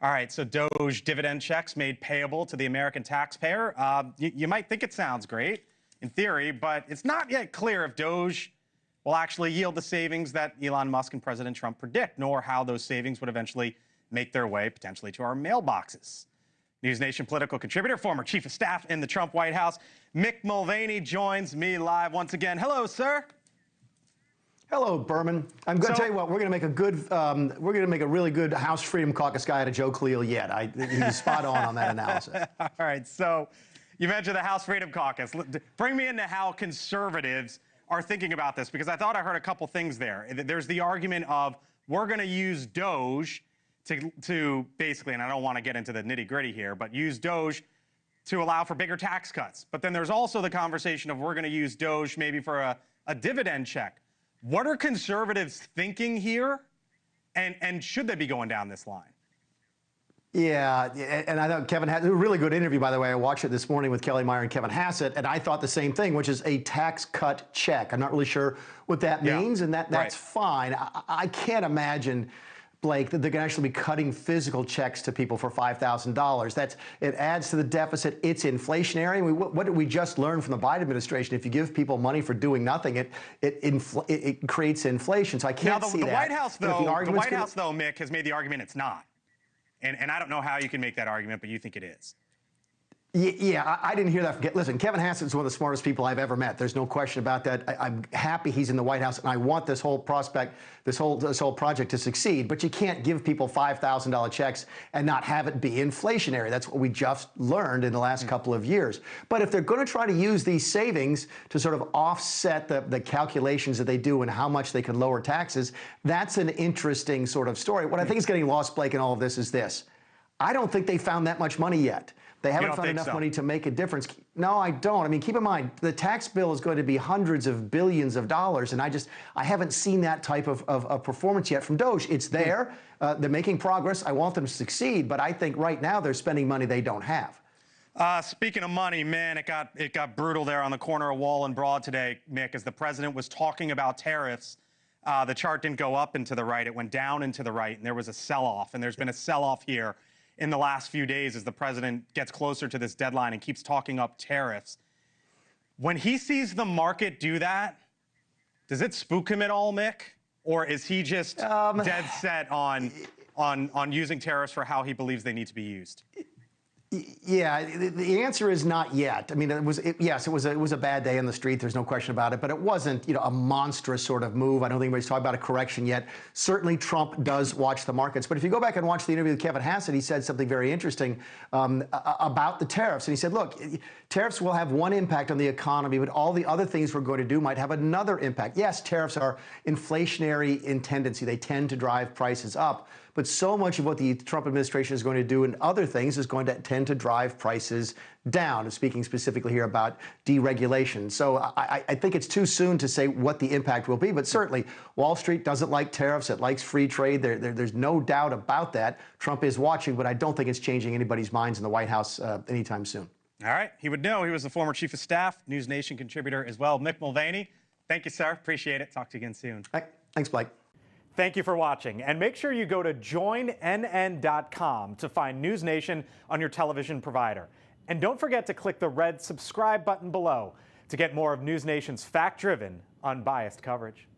All right, so DOGE dividend checks made payable to the American taxpayer. You might think it sounds great in theory, but it's not yet clear if DOGE will actually yield the savings that Elon Musk and President Trump predict, nor how those savings would eventually make their way potentially to our mailboxes. NewsNation political contributor, former chief of staff in the Trump White House, Mick Mulvaney joins me live once again. Hello, sir. Hello, Berman. I'm going to tell you what, we're going to make a really good House Freedom Caucus guy out of Joe Cleel yet. He's spot on that analysis. All right, so you mentioned the House Freedom Caucus. Bring me into how conservatives are thinking about this, because I thought I heard a couple things there. There's the argument of we're going to use DOGE to basically, and I don't want to get into the nitty-gritty here, but use DOGE to allow for bigger tax cuts. But then there's also the conversation of we're going to use DOGE maybe for a dividend check. What are conservatives thinking here, and should they be going down this line? Yeah, and I thought Kevin had a really good interview, by the way. I watched it this morning with Kelly Meyer and Kevin Hassett, and I thought the same thing, which is a tax cut check. I'm not really sure what that means, and that's fine. I can't imagine, Blake, that they're going to actually be cutting physical checks to people for $5,000. It adds to the deficit. It's inflationary. What did we just learn from the Biden administration? If you give people money for doing nothing, it creates inflation. So I can't see that. The White House, though, Mick, has made the argument it's not. And I don't know how you can make that argument, but you think it is. Yeah, I didn't hear that. Listen, Kevin Hassett is one of the smartest people I've ever met. There's no question about that. I'm happy he's in the White House, and I want this whole this whole project to succeed. But you can't give people $5,000 checks and not have it be inflationary. That's what we just learned in the last couple of years. But if they're going to try to use these savings to sort of offset the calculations that they do and how much they can lower taxes, that's an interesting sort of story. What I think is getting lost, Blake, in all of this is this. I don't think they found that much money yet. They haven't found enough money to make a difference. No, I don't. I mean, keep in mind, the tax bill is going to be hundreds of billions of dollars, and I haven't seen that type of performance yet from DOGE. It's there. They're making progress. I want them to succeed, but I think right now they're spending money they don't have. Speaking of money, man, it got brutal there on the corner of Wall and Broad today, Mick, as the president was talking about tariffs. The chart didn't go up and to the right. It went down and to the right, and there was a sell-off, and there's been a sell-off here in the last few days as the president gets closer to this deadline and keeps talking up tariffs. When he sees the market do that, does it spook him at all, Mick? Or is he just dead set on using tariffs for how he believes they need to be used? Yeah, the answer is not yet. I mean, yes, it was a bad day on the street. There's no question about it. But it wasn't, a monstrous sort of move. I don't think anybody's talking about a correction yet. Certainly, Trump does watch the markets. But if you go back and watch the interview with Kevin Hassett, he said something very interesting about the tariffs. And he said, look, tariffs will have one impact on the economy, but all the other things we're going to do might have another impact. Yes, tariffs are inflationary in tendency. They tend to drive prices up. But so much of what the Trump administration is going to do and other things is going to tend to drive prices down. I'm speaking specifically here about deregulation. So I think it's too soon to say what the impact will be. But certainly, Wall Street doesn't like tariffs. It likes free trade. There's no doubt about that. Trump is watching, but I don't think it's changing anybody's minds in the White House anytime soon. All right. He would know. He was the former chief of staff, NewsNation contributor as well. Mick Mulvaney, thank you, sir. Appreciate it. Talk to you again soon. Thanks, Blake. Thank you for watching, and make sure you go to joinnn.com to find NewsNation on your television provider. And don't forget to click the red subscribe button below to get more of NewsNation's fact-driven, unbiased coverage.